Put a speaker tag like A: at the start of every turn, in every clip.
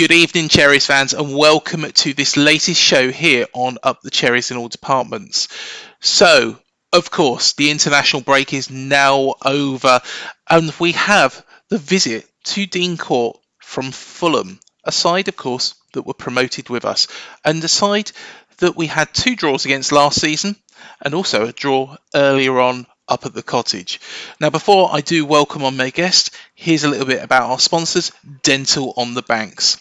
A: Good evening, Cherries fans, and welcome to this latest show here on Up the Cherries in all departments. So, of course, the international break is now over, and we have the visit to Dean Court from Fulham, a side, of course, that were promoted with us, and a side that we had 2 draws against last season, and also a draw earlier on up at the cottage. Now, before I do welcome on my guest, here's a little bit about our sponsors, Dental on the Banks.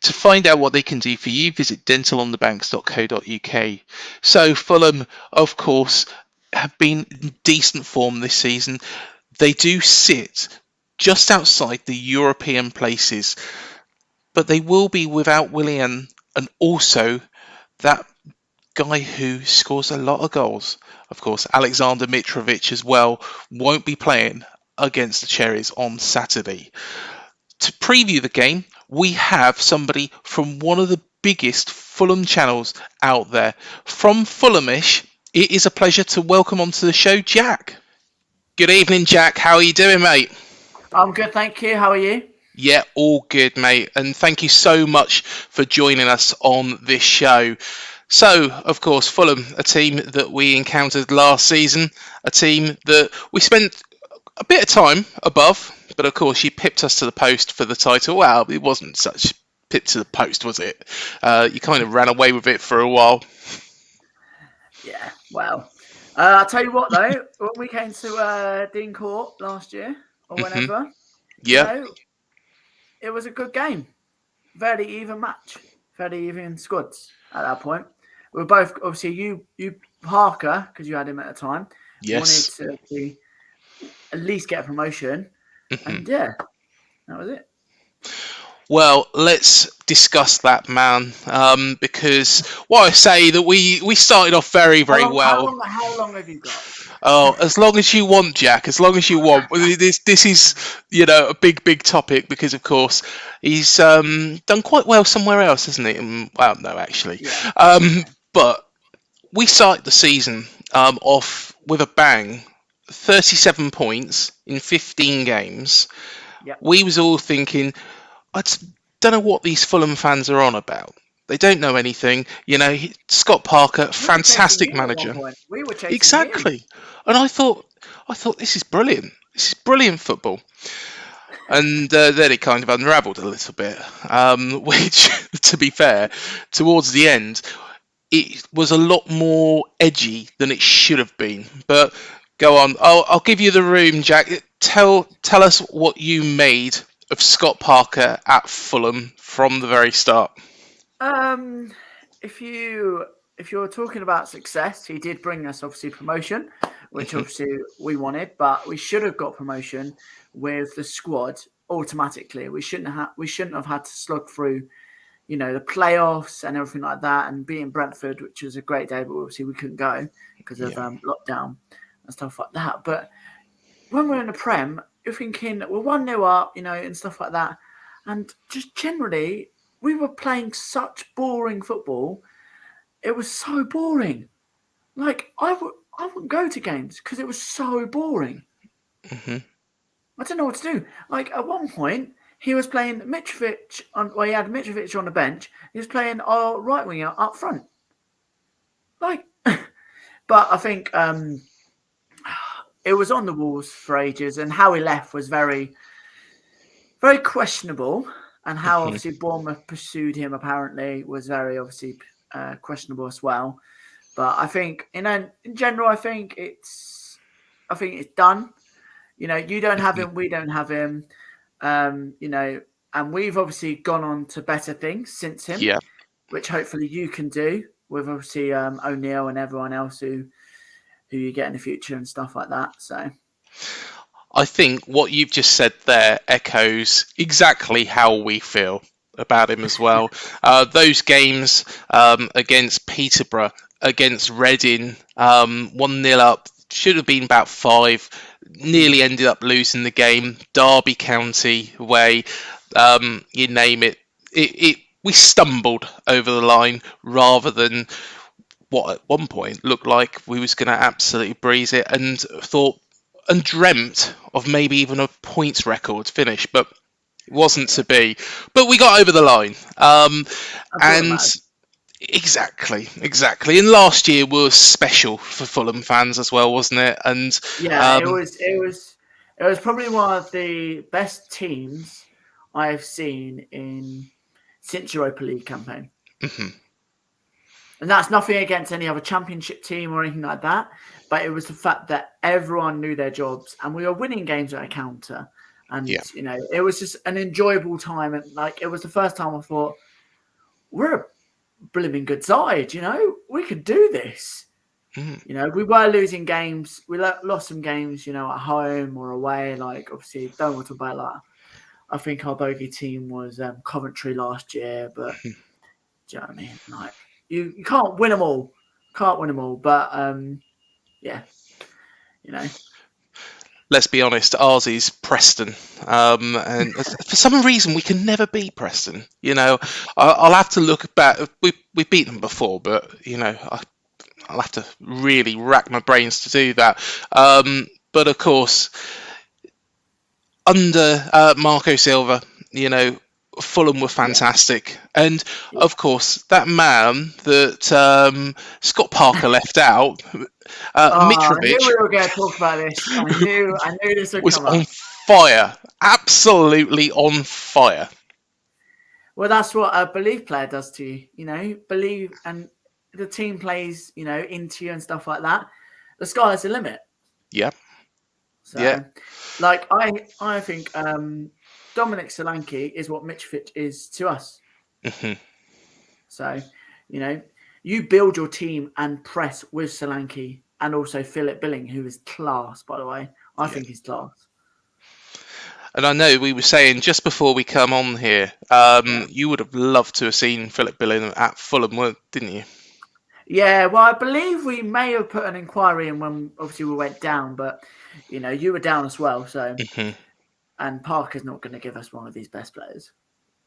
A: To find out what they can do for you, visit dentalonthebanks.co.uk. So, Fulham, of course, have been in decent form this season. They do sit just outside the European places, but they will be without Willian and also that guy who scores a lot of goals. Of course, Alexander Mitrovic as well won't be playing against the Cherries on Saturday. To preview the game, we have somebody from one of the biggest Fulham channels out there. From Fulhamish, it is a pleasure to welcome onto the show Jack. Good evening, Jack. How are you doing, mate?
B: I'm good, thank you. How are you?
A: Yeah, all good, mate. And thank you so much for joining us on this show. So, of course, Fulham, a team that we encountered last season, a team that we spent a bit of time above, but of course you pipped us to the post for the title. Well, it wasn't such pip to the post, was it? You kind of ran away with it for a while.
B: Yeah, well. I'll tell you what, though, when we came to Dean Court last year, or whenever,
A: Yeah.
B: it was a good game. Very even match. Very even squads at that point. We were both, obviously, you Parker, because you had him at the time, wanted
A: Yes.
B: to at least get a promotion. And yeah, that was it.
A: Well, let's discuss that, man. Because what I say that we started off very, very well.
B: How long have you got?
A: Oh, as long as you want, Jack. As long as you want. This is a big topic because of course he's done quite well somewhere else, hasn't he? Well, no, actually.
B: Yeah.
A: But we started the season off with a bang. 37 points in 15 games.
B: Yep.
A: We was all thinking, I don't know what these Fulham fans are on about. They don't know anything. Scott Parker, fantastic manager.
B: We were chasing
A: Exactly.
B: him.
A: And I thought this is brilliant. This is brilliant football. And then it kind of unravelled a little bit, which, to be fair, towards the end, it was a lot more edgy than it should have been. But go on, I'll give you the room, Jack. Tell us what you made of Scott Parker at Fulham from the very start.
B: If you're talking about success, he did bring us obviously promotion, which obviously we wanted, but we should have got promotion with the squad automatically. We shouldn't have had to slog through, the playoffs and everything like that, and beating Brentford, which was a great day, but obviously we couldn't go because of lockdown and stuff like that. But when we're in the Prem, you're thinking we're 1-0 up, and stuff like that, and just generally we were playing such boring football. It was so boring. Like I wouldn't go to games because it was so boring.
A: Hmm.
B: I don't know what to do. Like at one point, he was playing Mitrovic on. Well, he had Mitrovic on the bench. He was playing our right winger up front. Like, but I think it was on the walls for ages, and how he left was very, very questionable. And how
A: Hmm.
B: obviously Bournemouth pursued him apparently was very obviously questionable as well. But I think, in general, I think it's done. You don't have him, we don't have him. Um, you know, and we've obviously gone on to better things since him,
A: Yeah.
B: which hopefully you can do with obviously O'Neill and everyone else who you get in the future and stuff like that. So
A: I think what you've just said there echoes exactly how we feel about him as well. Those games against Peterborough, against Reading, 1-0 up, should have been about 5, nearly ended up losing the game. Derby County way, you name it. We stumbled over the line rather than what at one point looked like we was going to absolutely breeze it, and thought and dreamt of maybe even a points record finish, but it wasn't
B: yeah,
A: to be. But we got over the line.
B: that's all that
A: And
B: matters.
A: exactly. And last year was special for Fulham fans as well, wasn't it? And
B: Yeah, it
A: um,
B: was it was it was probably one of the best teams I've seen in since Europa League campaign.
A: mhm,
B: And that's nothing against any other championship team or anything like that. But it was the fact that everyone knew their jobs and we were winning games at a counter. And,
A: yeah,
B: it was just an enjoyable time. And like, it was the first time I thought, we're a blooming good side, we could do this.
A: mhm,
B: We were losing games. We lost some games, at home or away. Like, obviously, don't want to talk about that. I think our bogey team was Coventry last year, but
A: mhm.
B: do you know what I mean? Like, you can't win them all. Can't win them all. But yeah, you know.
A: Let's be honest, ours is Preston, and for some reason we can never beat Preston. I'll have to look back. We've beaten them before, but I'll have to really rack my brains to do that. But of course, under Marco Silva, Fulham were
B: Yeah.
A: fantastic, and
B: Yeah.
A: of course that man that Scott Parker left out,
B: I knew
A: Mitrovic,
B: we were going to talk about this. I knew this would
A: was
B: come
A: on
B: up.
A: fire, absolutely on fire.
B: Well, that's what a belief player does to you. Believe, and the team plays, into you and stuff like that. The sky's the limit.
A: Yeah, yeah,
B: So, like, I think Dominic Solanke is what Mitrovic is to us.
A: mhm,
B: So, you know, you build your team and press with Solanke and also Philip Billing, who is class, by the way. I
A: yeah.
B: think he's class.
A: And I know we were saying just before we come on here,
B: Yeah.
A: you would have loved to have seen Philip Billing at Fulham, didn't you?
B: Yeah, well, I believe we may have put an inquiry in when obviously we went down, but you were down as well. So,
A: Mhm.
B: and Parker's not going to give us one of these best players.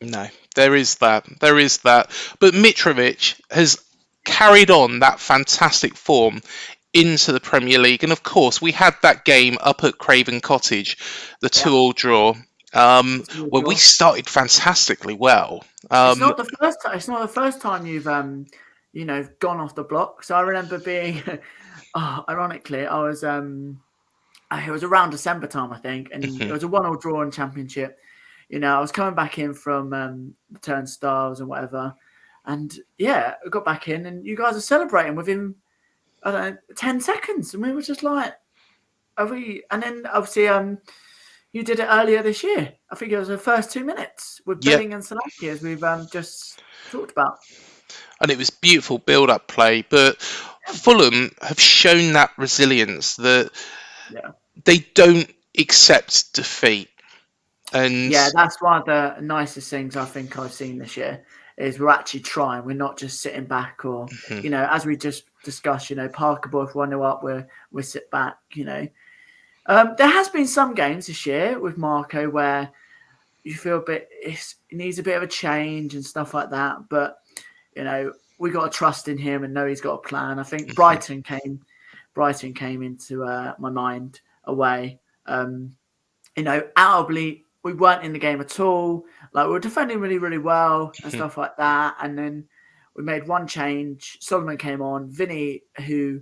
A: No, there is that. There is that. But Mitrovic has carried on that fantastic form into the Premier League. And of course, we had that game up at Craven Cottage, the
B: Yeah,
A: 2-all draw,
B: it's a good
A: where we
B: draw.
A: started fantastically well.
B: It's not the first time. It's not the first time you've gone off the block. So I remember being, ironically, I was it was around December time, I think, and it
A: Mhm,
B: was a 1-1 draw in Championship. I was coming back in from the turnstiles and whatever, and yeah, I got back in, and you guys are celebrating within, I don't know, 10 seconds, and we were just like, "Are we?" And then obviously, you did it earlier this year. I think it was the first 2 minutes with
A: yeah,
B: Billing and Solanke, as we've just talked about.
A: and it was beautiful build-up play. But
B: Yeah,
A: Fulham have shown that resilience that
B: yeah.
A: they don't accept defeat. And
B: Yeah, that's one of the nicest things I think I've seen this year is we're actually trying. We're not just sitting back or,
A: mhm,
B: as we just discussed, Parker both 1-0 up, we sit back, There has been some games this year with Marco where you feel it needs a bit of a change and stuff like that. But, we got to trust in him and know he's got a plan. I think
A: mhm.
B: Brighton came into my mind away. Outwardly we weren't in the game at all. Like we were defending really, really well and
A: Mhm.
B: stuff like that. And then we made one change. Solomon came on. Vinny, who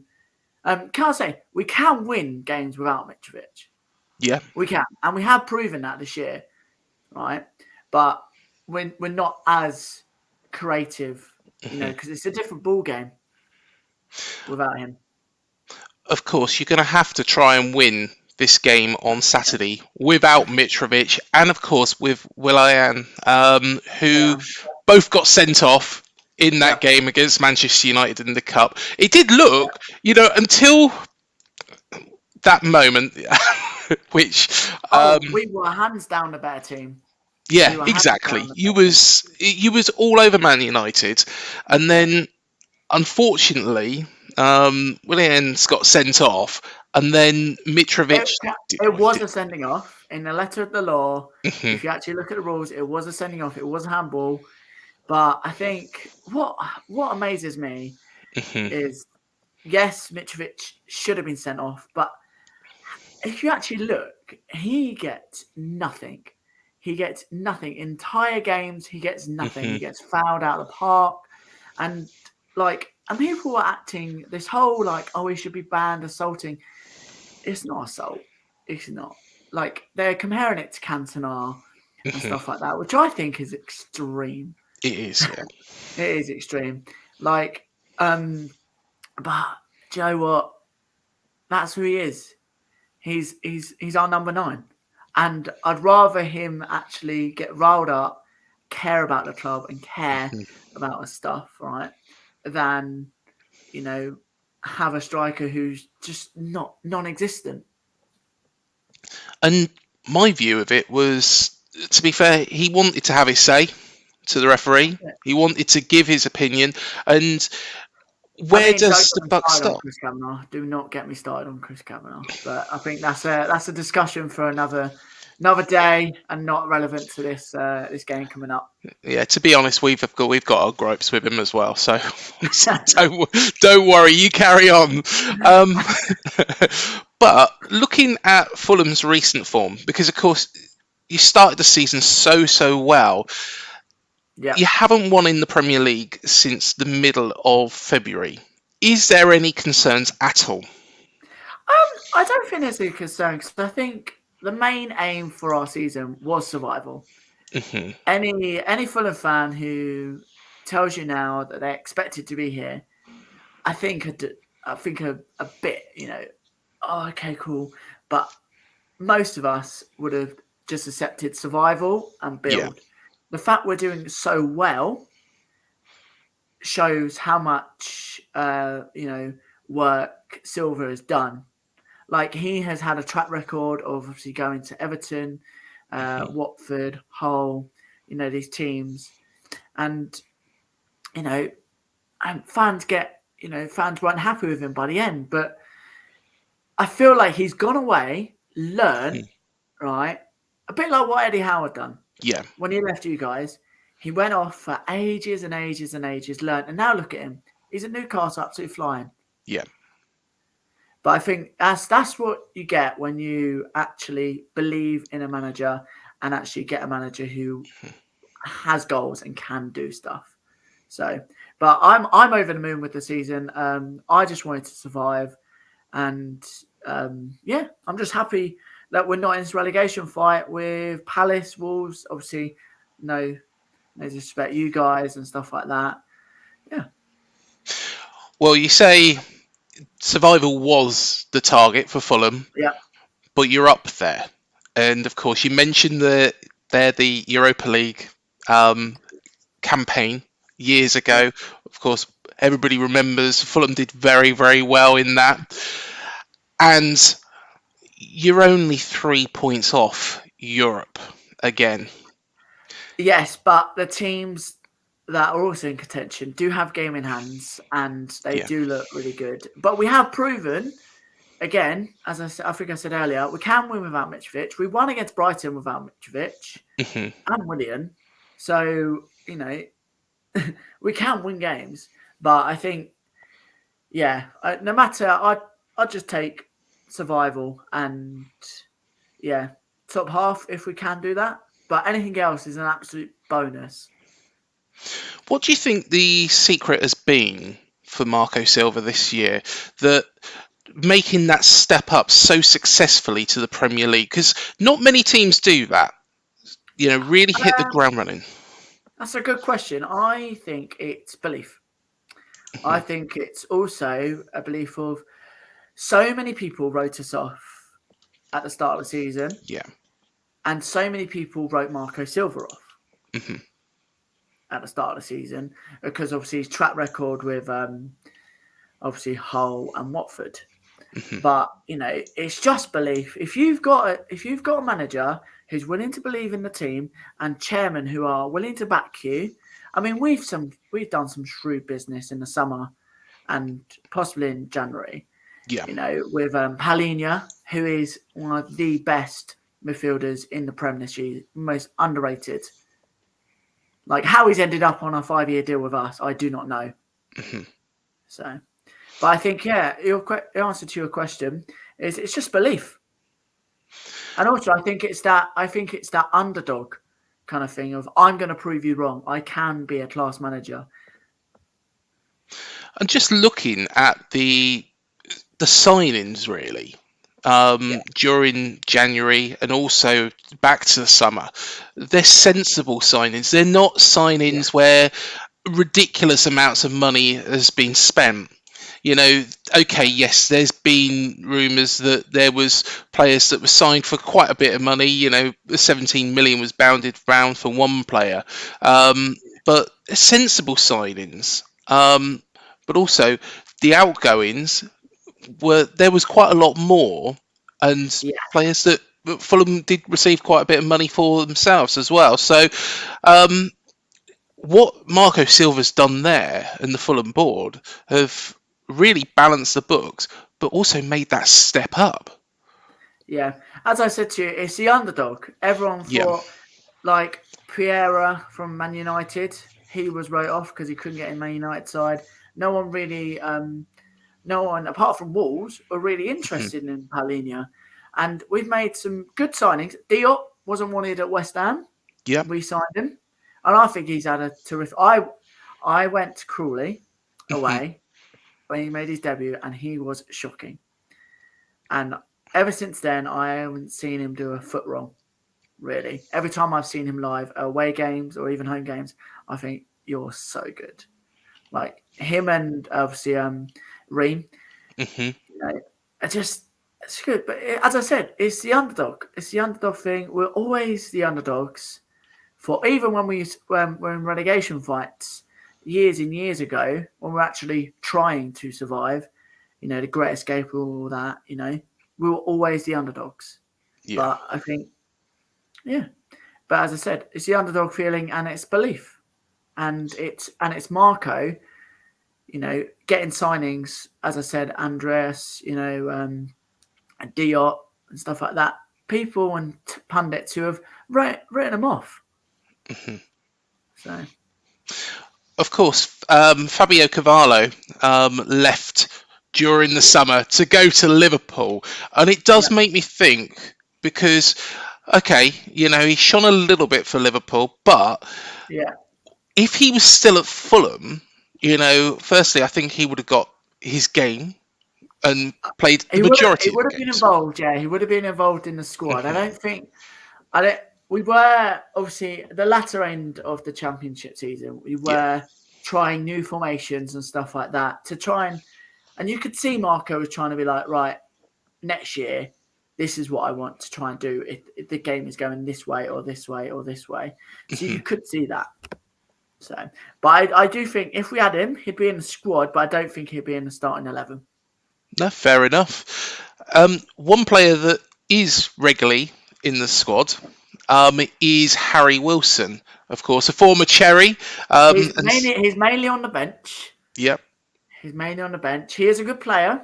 B: can I say we can win games without Mitrovic.
A: Yeah.
B: We can, and we have proven that this year, right? But we're not as creative,
A: Mhm.
B: because it's a different ball game without him.
A: Of course, you're going to have to try and win this game on Saturday without Mitrovic and, of course, with Willian, who
B: Yeah,
A: both got sent off in that
B: yeah,
A: game against Manchester United in the Cup. It did look, until that moment, which,
B: Oh, we were hands down the better team.
A: yeah,
B: We were hands down
A: exactly.
B: the
A: You
B: better team.
A: was you was all over Man United, and
B: Yeah.
A: then unfortunately, Williams got sent off, and then
B: It,
A: Mitrovic.
B: it was a sending off in the letter of the law.
A: Mhm,
B: If you actually look at the rules, it was a sending off. It was a handball. But I think what amazes me
A: mhm,
B: is yes, Mitrovic should have been sent off, but if you actually look, he gets nothing. He gets nothing. Entire games, he gets nothing.
A: mhm,
B: He gets fouled out of the park. And and people are acting this whole oh, he should be banned assaulting. It's not assault. It's not. Like they're comparing it to Cantona and
A: mhm.
B: stuff like that, which I think is extreme.
A: It is, yeah.
B: It is extreme. Like, but do you know what? That's who he is. He's our number 9, and I'd rather him actually get riled up, care about the club, and care
A: Mhm.
B: about his stuff, right, than you know have a striker who's just not non-existent.
A: And my view of it was, to be fair, he wanted to have his say to the referee. He wanted to give his opinion, and
B: I
A: where
B: mean, don't
A: does
B: get
A: the
B: me
A: buck
B: started on
A: stop?
B: Chris Kavanagh. Do not get me started on Chris Kavanagh. But I think that's a discussion for another day and not relevant to this game coming up.
A: Yeah, to be honest, we've got our gripes with him as well. So honestly, don't worry, you carry on. Um, but looking at Fulham's recent form, because of course you started the season so well,
B: Yeah.
A: you haven't won in the Premier League since the middle of February. Is there any concerns at all?
B: I don't think there's a concern because I think the main aim for our season was survival.
A: Hmm.
B: Any Fulham fan who tells you now that they're expected to be here, I think a bit, oh, okay, cool. But most of us would have just accepted survival and
A: Yeah.
B: build. The fact we're doing so well shows how much work Silver has done. Like he has had a track record of obviously going to Everton,
A: Hmm.
B: Watford, Hull, these teams, and you know, and fans weren't happy with him by the end. But I feel like he's gone away, learned, right, a bit like what Eddie Howard done
A: Yeah.
B: when he left you guys. He went off for ages and ages and ages, learned, and now look at him. He's at Newcastle, absolutely flying.
A: Yeah.
B: But I think that's what you get when you actually believe in a manager and actually get a manager who has goals and can do stuff. So, but I'm over the moon with the season. I just wanted to survive, and yeah, I'm just happy that we're not in this relegation fight with Palace, Wolves. Obviously, no disrespect you guys and stuff like that. Yeah,
A: Well, you say survival was the target for Fulham,
B: yeah,
A: but you're up there. And of course, you mentioned the Europa League um, campaign years
B: yeah.
A: ago. Of course, everybody remembers Fulham did very, very well in that. And you're only 3 points off Europe again.
B: Yes, but the teams that are also in contention do have game in hands and they
A: Yeah.
B: do look really good. But we have proven, again, as I think I said earlier, we can win without Mitrovic. We won against Brighton without Mitrovic
A: Hmm.
B: and Willian. So, we can win games. But I think, yeah, no matter, I'd just take survival and yeah, top half if we can do that. But anything else is an absolute bonus.
A: What do you think the secret has been for Marco Silva this year that making that step up so successfully to the Premier League? Because not many teams do that. Really hit the
B: Um,
A: ground running.
B: that's a good question. I think it's belief. I
A: Mhm.
B: think it's also a belief of so many people wrote us off at the start of the season,
A: Yeah.
B: and so many people wrote Marco Silva off
A: Hmm.
B: at the start of the season because obviously his track record with obviously Hull and Watford.
A: Hmm.
B: But it's just belief. If you've got a manager who's willing to believe in the team and chairmen who are willing to back you, I mean we've done some shrewd business in the summer and possibly in January.
A: Yeah.
B: With Palhinha, who is one of the best midfielders in the Premier League, most underrated. Like how he's ended up on a 5-year deal with us, I do not know.
A: Hmm.
B: So, but I think your answer to your question is it's just belief, and also I think it's that underdog kind of thing of I'm going to prove you wrong. I can be a class manager.
A: And just looking at the signings, really,
B: Yeah,
A: during January and also back to the summer, they're sensible signings. They're not
B: yeah,
A: signings where ridiculous amounts of money has been spent. You know, okay, yes, there's been rumours that there was players that were signed for quite a bit of money. 17 million was bounded round for one player, um, but sensible signings. But also the outgoings there was quite a lot more, and
B: yeah,
A: players that Fulham did receive quite a bit of money for themselves as well. So, um, what Marco Silva's done there and the Fulham board have really balanced the books, but also made that step up.
B: yeah. As I said to you, it's the underdog. Everyone
A: Yeah.
B: thought like Piera from Man United, he was wrote off because he couldn't get in Man United side. No one really, no one apart from Wolves were really
A: Mhm.
B: interested in Palhinha, and we've made some good signings. Diop wasn't wanted at West Ham.
A: Yep.
B: We signed him, and I think he's had a terrific. I went to Crawley
A: Mhm.
B: away when he made his debut, and he was shocking. And ever since then, I haven't seen him do a foot wrong. Really, every time I've seen him live, away games or even home games, I think you're so good. Like him and obviously Ream,
A: Mhm.
B: I just it's good. But as I said, it's the underdog. It's the underdog thing. We're always the underdogs. For even when we're in relegation fights years and years ago, when we're actually trying to survive, the Great Escape, all that, we were always the underdogs.
A: Yeah.
B: But I think, yeah. But as I said, it's the underdog feeling and it's belief, and it's Marco, getting signings. As I said, Andreas, Diot and stuff like that. People and pundits who have written them off.
A: Mhm.
B: So
A: Of course, Fabio Cavallo left during the summer to go to Liverpool, and it does
B: yeah,
A: make me think because, okay, he shone a little bit for Liverpool, but
B: yeah.
A: if he was still at Fulham, firstly, I think he would have got his game and played the
B: He
A: majority of
B: would
A: the
B: have been
A: games.
B: involved. Yeah, he would have been involved in the squad. I
A: Mhm.
B: don't think. I don't. We were obviously the latter end of the championship season. We
A: Yeah.
B: were trying new formations and stuff like that to try and you could see Marco was trying to be like, right, next year, this is what I want to try and do. If the game is going this way or this way or this way, so you
A: Mhm.
B: could see that. So, but I do think if we had him, he'd be in the squad, but I don't think he'd be in the starting 11.
A: No, fair enough. One player that is regularly in the squad is Harry Wilson, of course, a former Cherry. And
B: He's mainly on the bench.
A: yep.
B: He's mainly on the bench. He is a good player.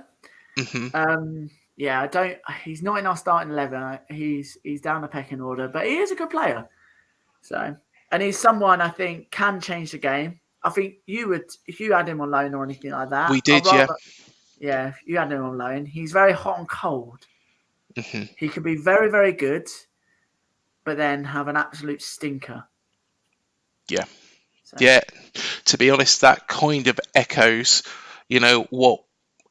A: Hmm.
B: Yeah, I don't. He's not in our starting 11. He's down the pecking order, but he is a good player. So, and he's someone I think can change the game. I think you would if you had him on loan or anything like that.
A: We
B: I'd
A: did, yeah.
B: rather, yeah, if you had him on loan. He's very hot and cold.
A: Hmm.
B: He can be very, very good, but then have an absolute stinker.
A: Yeah.
B: So
A: Yeah. To be honest, that kind of echoes, what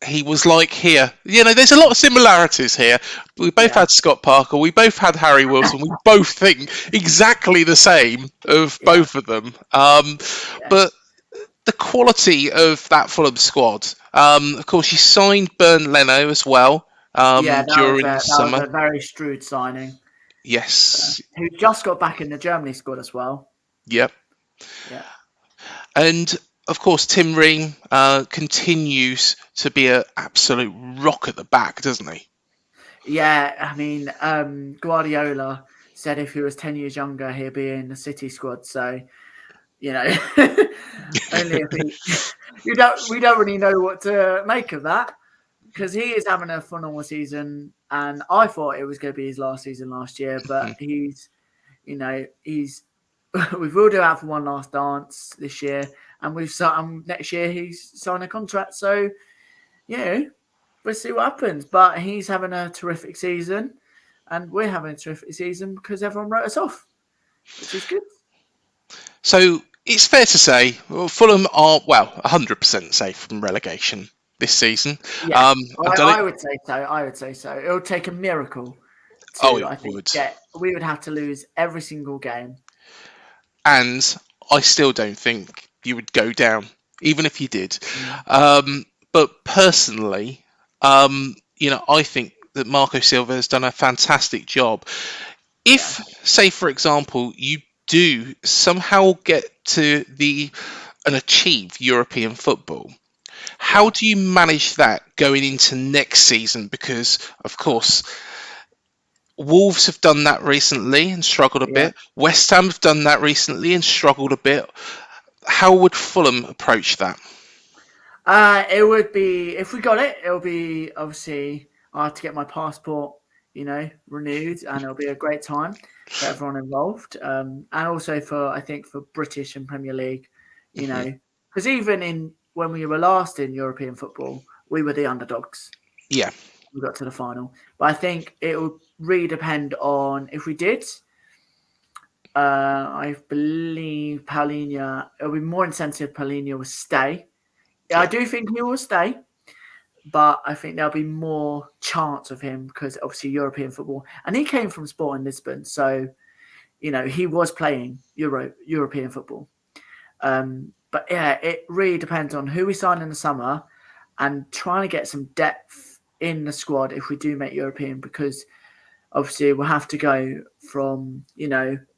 A: he was like here. There's a lot of similarities here. We both
B: yeah,
A: had Scott Parker. We both had Harry Wilson. We both think exactly the same of
B: yeah,
A: both of them.
B: yeah,
A: But the quality of that Fulham squad. Of course, you signed Bernd Leno as well
B: yeah.
A: during the
B: That was
A: summer.
B: a very shrewd signing. So
A: Yes.
B: who just got back in the Germany squad as well.
A: Yep.
B: Yeah,
A: And of course, Tim Ream continues to be an absolute rock at the back, doesn't he?
B: yeah. I mean, Guardiola said if he was 10 years younger, he'd be in the City squad. So you know, only if he. We don't really know what to make of that because he is having a phenomenal season, and I thought it was going to be his last season last year, but he's we've ruled him out for one last dance this year, and next year he's signed a contract. So yeah, we'll see what happens. But he's having a terrific season, and we're having a terrific season because everyone wrote us off, which is good.
A: So it's fair to say Fulham are 100% safe from relegation this season.
B: Yeah,
A: I don't.
B: I would say so. I would say so. It would take a miracle
A: Oh,
B: to,
A: it
B: I think,
A: would.
B: we would have to lose every single game.
A: And I still don't think you would go down, even if you did.
B: Mm.
A: But personally, I think that Marco Silva has done a fantastic job.
B: Yeah,
A: If, say, for example, you do somehow get to and achieve European football, how
B: yeah,
A: do you manage that going into next season? Because, of course, Wolves have done that recently and struggled a
B: yeah.
A: bit. West Ham have done that recently and struggled a bit. How would Fulham approach that?
B: It would be if we got it. It'll be obviously I have to get my passport, renewed, and it'll be a great time for everyone involved, and also for I think for British and Premier League,
A: Hmm.
B: because even in when we were last in European football, we were the underdogs.
A: Yeah,
B: We got to the final, but I think it would really depend on if we did. I believe Paulinho. It'll be more incentive. Paulinho will stay. Yeah, I
A: yeah.
B: do think he will stay, but I think there'll be more chance of him because obviously European football, and he came from Sporting Lisbon, so he was playing European football. But yeah, it really depends on who we sign in the summer, and trying to get some depth in the squad if we do make European, because obviously we'll have to go from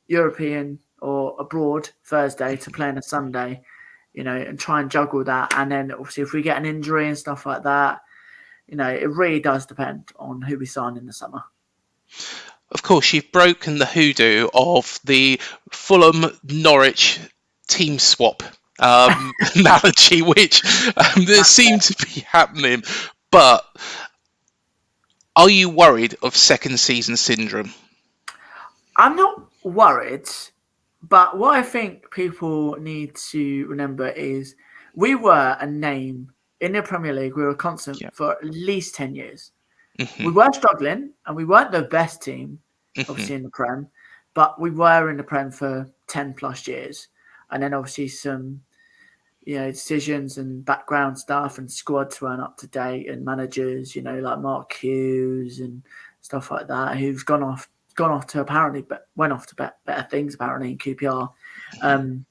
B: European or abroad Thursday to playing a Sunday, and try and juggle that. And then obviously if we get an injury and stuff like that, it really does depend on who we sign in the summer.
A: Of course, you've broken the hoodoo of the Fulham Norwich team swap analogy, which there
B: That's
A: seemed to be happening. But are you worried of second season syndrome?
B: I'm not worried, but what I think people need to remember is we were a name in the Premier League. We were constant
A: Yeah.
B: for at least 10 years.
A: Hmm.
B: We were struggling and we weren't the best team,
A: Hmm.
B: obviously, in the Prem, but we were in the Prem for 10 plus years. And then obviously some, decisions and background stuff and squads weren't up to date and managers, like Mark Hughes and stuff like that, who've gone off to apparently, but went off to better things apparently in QPR. Um,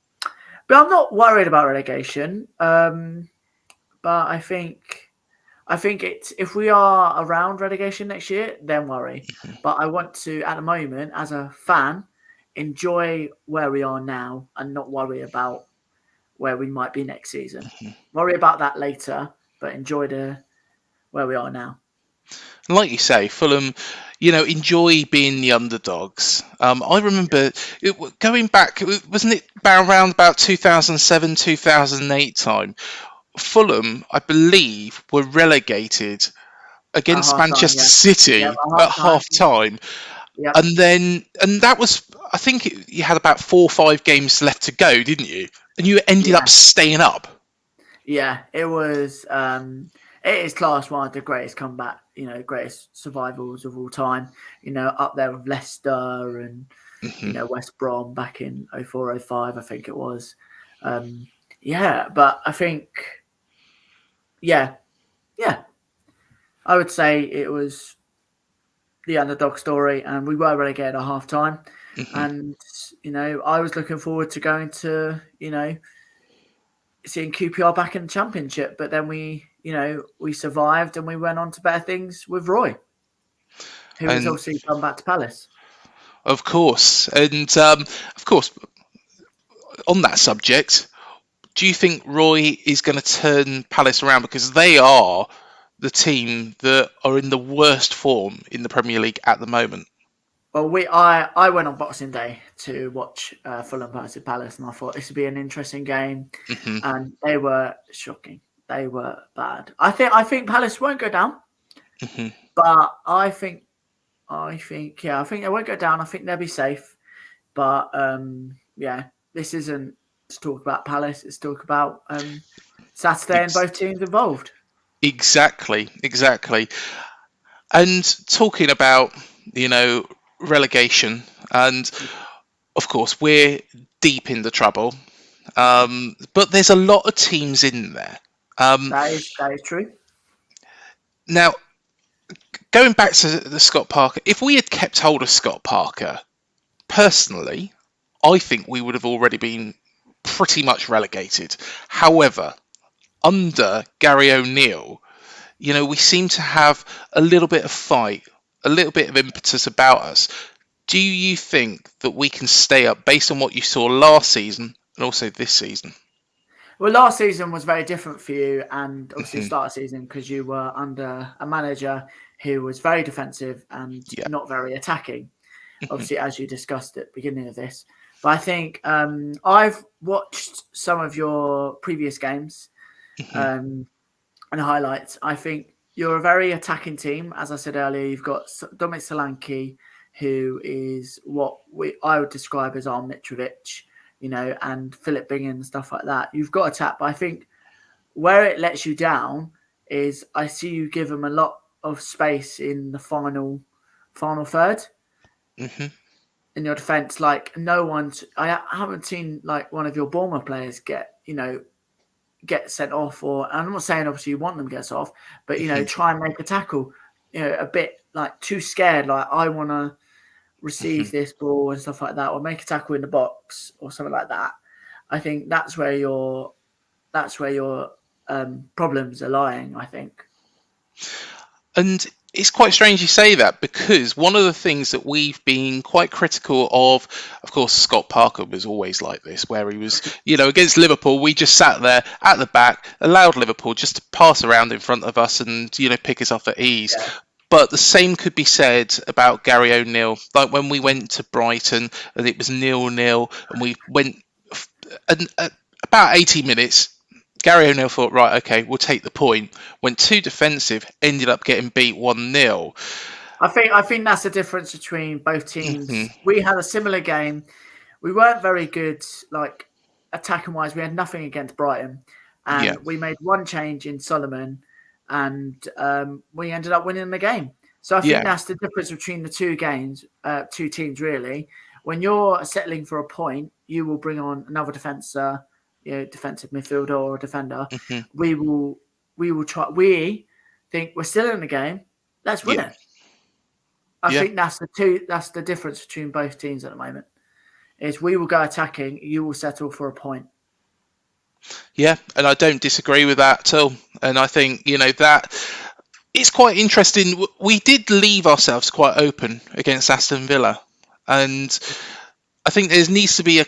B: but I'm not worried about relegation. But I think it's if we are around relegation next year, then worry. But I want to, at the moment, as a fan, enjoy where we are now and not worry about where we might be next season. Worry about that later, but enjoy the where we are now.
A: Like you say, Fulham, enjoy being the underdogs. I remember going back, wasn't it around about 2007, 2008 time? Fulham, I believe, were relegated
B: At
A: against
B: half time,
A: Manchester
B: yeah. Yeah,
A: City
B: at
A: at
B: half time.
A: half time.
B: Yep.
A: And that was, I think you had about 4 or 5 games left to go, didn't you? And you ended
B: Yeah.
A: up staying up.
B: Yeah. It was it is class one of the greatest comeback, greatest survivals of all time. Up there with Leicester and West Brom back in 04, 05, I think it was. But I think, yeah, I would say it was the underdog story, and we were relegated at half time. And I was looking forward to going to seeing QPR back in the Championship, but then we survived and we went on to better things with Roy, who has
A: And
B: obviously come back to Palace.
A: of course, on that subject, do you think Roy is going to turn Palace around, because they are the team that are in the worst form in the Premier League at the moment?
B: Well, I went on Boxing Day to watch Fulham versus Palace, and I thought this would be an interesting game. And they were shocking. They were bad. I think Palace won't go down, but I think they won't go down. I think they'll be safe. But this isn't to talk about Palace. It's talk about Saturday and both teams involved.
A: Exactly. And talking about relegation, and of course we're deep in the trouble, but there's a lot of teams in there.
B: That is true.
A: Now, going back to the Scott Parker, if we had kept hold of Scott Parker, personally, I think we would have already been pretty much relegated. However, under Gary O'Neill, we seem to have a little bit of fight, a little bit of impetus about us. Do you think that we can stay up based on what you saw last season and also this season?
B: Well, last season was very different for you, and obviously the start of the season, because you were under a manager who was very defensive and not very attacking. Obviously, as you discussed at the beginning of this. But I think I've watched some of your previous games and highlights. I think you're a very attacking team. As I said earlier, you've got Dominic Solanke, who is what I would describe as our Mitrovic, and Philip Bingham and stuff like that. You've got attack, but I think where it lets you down is I see you give them a lot of space in the final third. In your defence. Like, I haven't seen like one of your Bournemouth players get sent off, or I'm not saying obviously you want them to get off, but try and make a tackle, a bit like too scared, like I want to receive this ball and stuff like that, or make a tackle in the box or something like that. I think that's where your problems are lying, I think.
A: And it's quite strange you say that, because one of the things that we've been quite critical of course, Scott Parker was always like this, where he was, against Liverpool, we just sat there at the back, allowed Liverpool just to pass around in front of us and, pick us off at ease. Yeah. But the same could be said about Gary O'Neill. Like when we went to Brighton and it was 0-0 and we went about 80 minutes, Gary O'Neill thought, right, okay, we'll take the point. Went too defensive, ended up getting beat 1-0.
B: I think that's the difference between both teams. We had a similar game. We weren't very good, like attacking wise. We had nothing against Brighton, and we made one change in Solomon, and we ended up winning the game. So I think that's the difference between the two teams, really. When you're settling for a point, you will bring on another defensive midfielder or a defender. We will try. We think we're still in the game. Let's win it. I think that's the difference between both teams at the moment. Is we will go attacking, you will settle for a point.
A: Yeah, and I don't disagree with that at all. And I think, that it's quite interesting. We did leave ourselves quite open against Aston Villa. And I think there needs to be a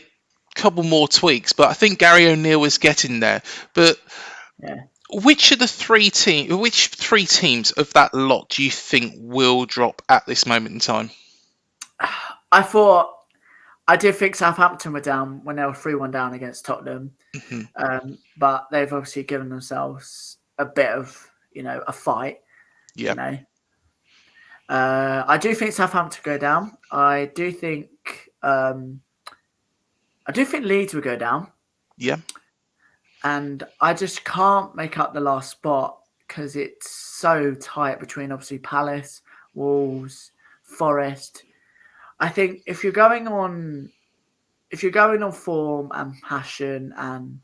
A: couple more tweaks, but I think Gary O'Neill is getting there. But which three teams of that lot do you think will drop at this moment in time?
B: I did think Southampton were down when they were 3-1 down against Tottenham. But they've obviously given themselves a bit of, a fight.
A: Yeah.
B: I do think Southampton go down. I do think Leeds will go down.
A: Yeah.
B: And I just can't make up the last spot because it's so tight between obviously Palace, Wolves, Forest. I think if you're going on form and passion and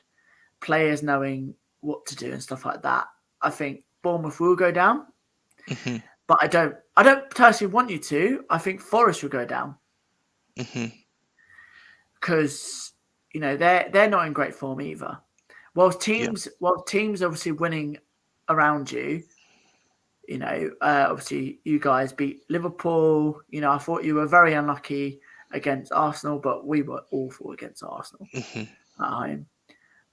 B: players knowing what to do and stuff like that, I think Bournemouth will go down.
A: Hmm.
B: But I don't personally want you to. I think Forest will go down
A: Hmm.
B: because they're not in great form either. Whilst
A: Yeah.
B: teams obviously winning around you, obviously you guys beat Liverpool. I thought you were very unlucky against Arsenal, but we were awful against Arsenal
A: Hmm.
B: at home.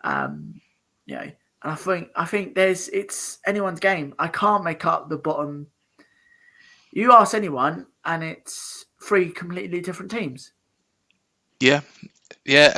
B: Um, and I think it's anyone's game. I can't make up the bottom. You ask anyone, and it's three completely different teams.
A: Yeah. Yeah.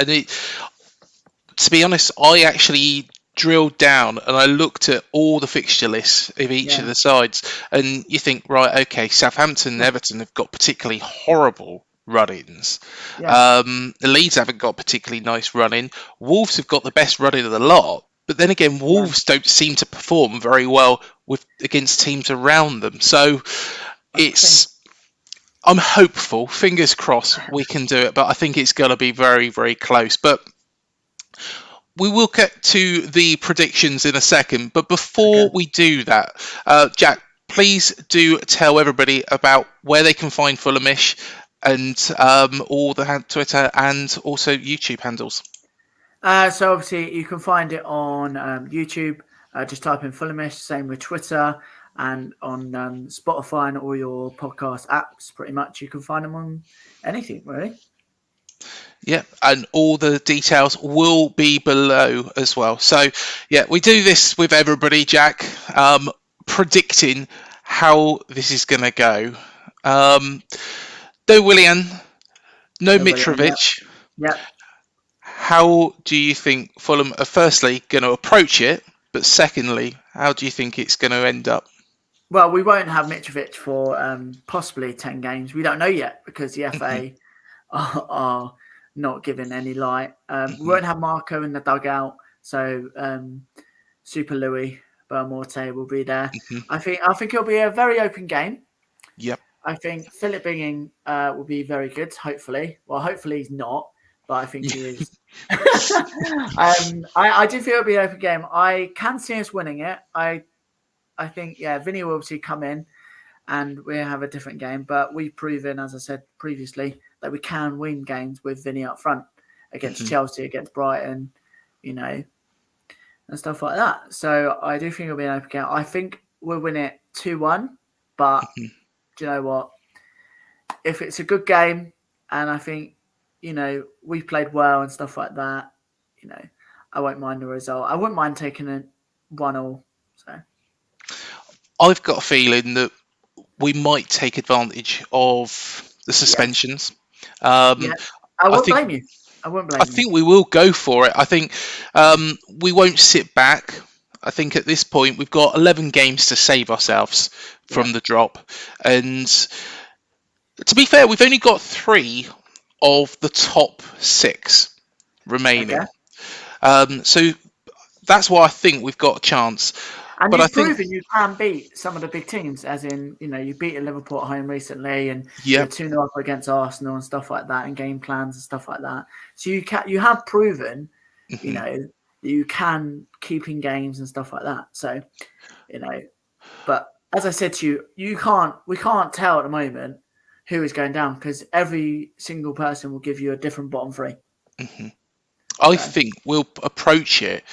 A: To be honest, I actually drilled down and I looked at all the fixture lists of each of
B: Yeah,
A: the sides, and you think, right, okay, Southampton and
B: yeah,
A: Everton have got particularly horrible run-ins.
B: yeah.
A: The Leeds haven't got particularly nice run-in. Wolves have got the best run-in of the lot, but then again,
B: Yeah.
A: Wolves don't seem to perform very well with against teams around them. So
B: That's the thing.
A: it's I'm hopeful, fingers crossed, we can do it, but I think it's going to be very, very close. But we will get to the predictions in a second, but
B: Okay.
A: before we do that, Jack, please do tell everybody about where they can find Fulhamish and all the Twitter and also YouTube handles.
B: So obviously you can find it on YouTube. Just type in Fulhamish. Same with Twitter and on Spotify and all your podcast apps. Pretty much, you can find them on anything really.
A: Yeah, and all the details will be below as well. So, yeah, we do this with everybody, Jack, predicting how this is going to go. Um, no Willian, no
B: Nobody. Yeah.
A: Mitrovic.
B: Yeah.
A: How do you think Fulham are firstly going to approach it, but secondly, how do you think it's going to end up?
B: Well, we won't have Mitrovic for possibly 10 games. We don't know yet because the
A: Hmm.
B: FA are not giving any light. We
A: Hmm.
B: won't have Marco in the dugout, so Super Louis Bermorte will be there.
A: Hmm.
B: I think it'll be a very open game.
A: Yep.
B: I think Philip Bingham will be very good. Hopefully, well, hopefully he's not, but I think he is. I do feel it'll be an open game. I can see us winning it. I think Vinny will obviously come in and we have a different game. But we've proven, as I said previously, that we can win games with Vinny up front against
A: Hmm.
B: Chelsea, against Brighton, and stuff like that. So I do think it'll be an open game. I think we'll win it 2-1. But
A: Hmm.
B: do you know what? If it's a good game and I think, we've played well and stuff like that, I won't mind the result. I wouldn't mind taking a 1-1. So
A: I've got a feeling that we might take advantage of the
B: yes.
A: suspensions. Um,
B: Yeah. I
A: I
B: wouldn't
A: think
B: blame you. I wouldn't
A: I
B: blame you.
A: think we will go for it. I think we won't sit back. I think at this point we've got 11 games to save ourselves
B: Yeah.
A: from the drop, and to be fair, we've only got 3 of the top 6
B: Okay.
A: remaining. So that's why I think we've got a chance.
B: And
A: But I
B: you've
A: think,
B: proven you can beat some of the big teams, as in, you beat Liverpool at home recently and you were
A: yep.
B: 2-0 up against Arsenal and stuff like that and game plans and stuff like that. So you have proven, you
A: Mhm.
B: know, that you can keep in games and stuff like that. So, you know, but as I said to you, we can't tell at the moment who is going down because every single person will give you a different bottom three.
A: Mhm. I
B: So
A: think we'll approach it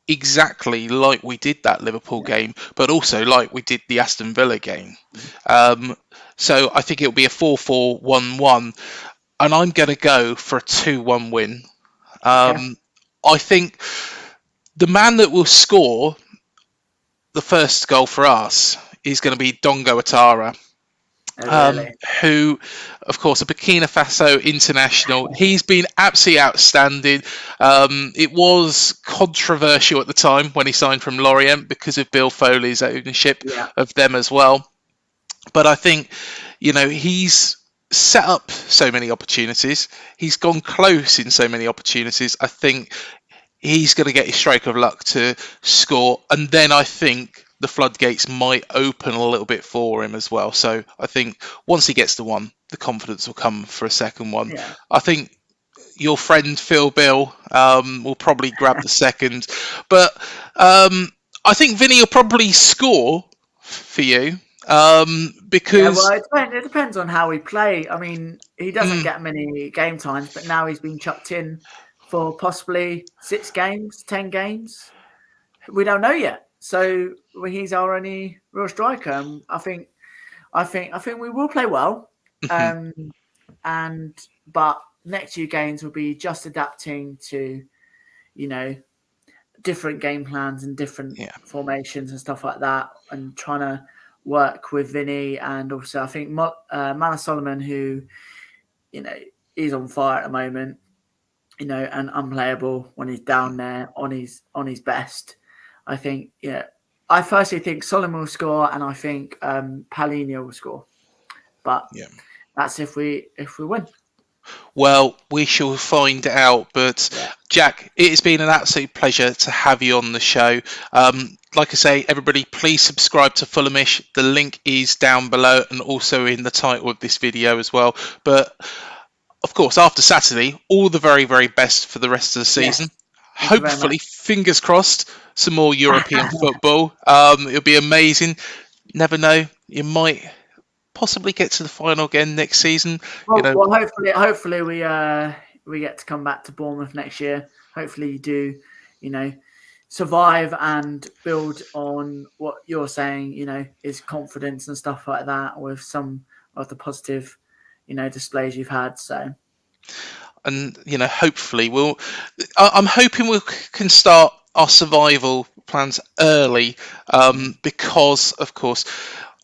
A: exactly like we did that Liverpool
B: yeah,
A: game, but also like we did the Aston Villa game. Um, so I think it'll be a 4-4-1-1, and I'm going to go for a 2-1 win.
B: okay.
A: I think the man that will score the first goal for us is going to be Dongo Atara.
B: Oh, really?
A: Who, of course, a Burkina Faso international. He's been absolutely outstanding. It was controversial at the time when he signed from Lorient because of Bill Foley's ownership
B: Yeah.
A: of them as well. But I think, he's set up so many opportunities. He's gone close in so many opportunities. I think he's going to get his stroke of luck to score. And then I think the floodgates might open a little bit for him as well. So I think once he gets to one, the confidence will come for a second one.
B: Yeah.
A: I think your friend Phil Bill will probably grab the second, but I think Vinny will probably score for you
B: Yeah, well,
A: because
B: it depends on how we play. I mean, he doesn't
A: mm,
B: get many game times, but now he's been chucked in for possibly 6 games, 10 games. We don't know yet. So he's our only real striker. I think we will play well.
A: mhm,
B: Um, and but next 2 games will be just adapting to, you know, different game plans and different
A: yeah,
B: formations and stuff like that, and trying to work with Vinny. And also, I think Mana Solomon, who, you know, is on fire at the moment, you know, and unplayable when he's down there on his best. I think, yeah, I firstly think Solomon will score, and I think Palhinha will score. But
A: yeah.
B: that's if we win.
A: Well, we shall find out. But
B: Yeah.
A: Jack, it has been an absolute pleasure to have you on the show. Like I say, everybody, please subscribe to Fulhamish. The link is down below and also in the title of this video as well. But of course, after Saturday, all the very, very best for the rest of the
B: Yes.
A: season.
B: Thank you very much.
A: Hopefully, fingers crossed, some more European football. It'll be amazing. Never know, you might possibly get to the final again next season. You know,
B: Well, hopefully we get to come back to Bournemouth next year. Hopefully you do, you know, survive and build on what you're saying, you know, is confidence and stuff like that with some of the positive, you know, displays you've had. So
A: and hopefully I'm hoping we can start our survival plans early, because of course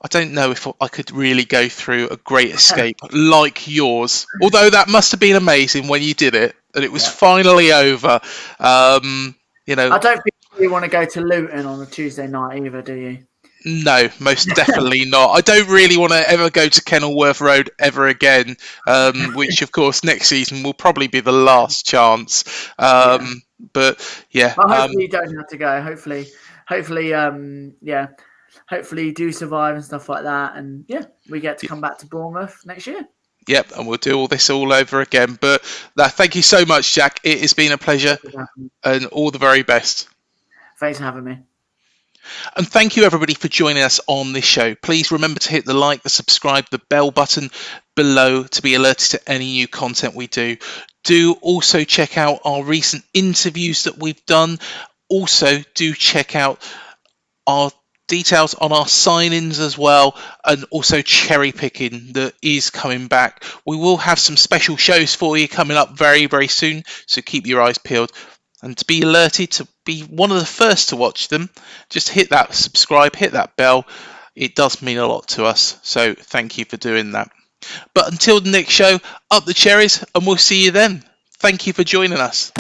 A: I don't know if I could really go through a great escape like yours, although that must have been amazing when you did it and it was
B: yeah.
A: finally over. um
B: I don't think you want to go to Luton on a Tuesday night either, do you?
A: No, most definitely not. I don't really want to ever go to Kenilworth Road ever again, which, of course, next season will probably be the last chance.
B: Yeah.
A: But yeah,
B: Well, hopefully you don't have to go. Hopefully, yeah, hopefully you do survive and stuff like that. And yeah, we get to come back to Bournemouth next year.
A: yep, and we'll do all this all over again. But thank you so much, Jack. It has been a pleasure, and all the very best.
B: Thanks for having me.
A: And thank you, everybody, for joining us on this show. Please remember to hit the like, the subscribe, the bell button below to be alerted to any new content we do. Do also check out our recent interviews that we've done. Also, do check out our details on our sign-ins as well, and also cherry picking that is coming back. We will have some special shows for you coming up very, very soon, so keep your eyes peeled. And to be alerted, to be one of the first to watch them, just hit that subscribe, hit that bell. It does mean a lot to us, so thank you for doing that. But until the next show, up the cherries, and we'll see you then. Thank you for joining us.